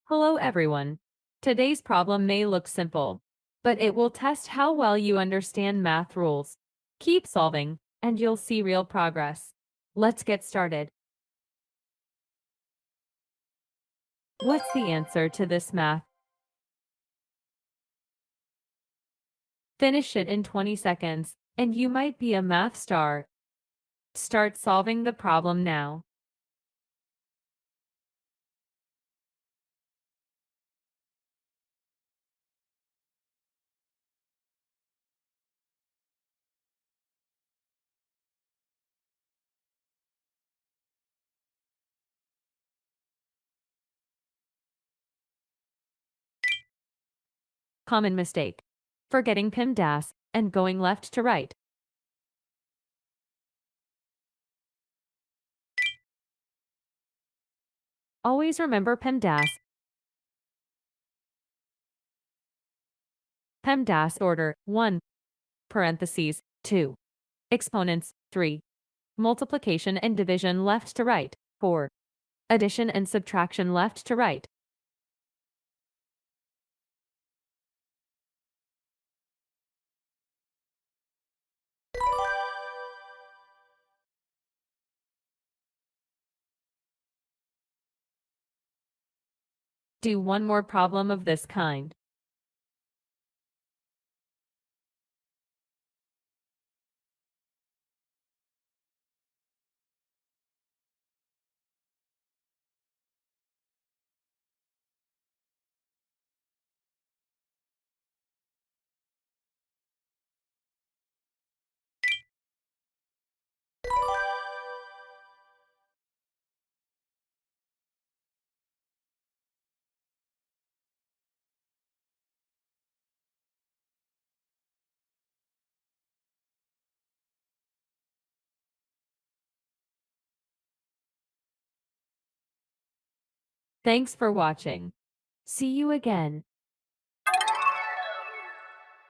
Hello everyone. Today's problem may look simple, but it will test how well you understand math rules. Keep solving, and you'll see real progress. Let's get started. What's the answer to this math? Finish it in 20 seconds, and you might be a math star. Start solving the problem now. Common mistake. Forgetting PEMDAS and going left to right. Always remember PEMDAS. PEMDAS order 1, parentheses 2, exponents 3, multiplication and division left to right 4, addition and subtraction left to right. Do one more problem of this kind. Thanks for watching. See you again.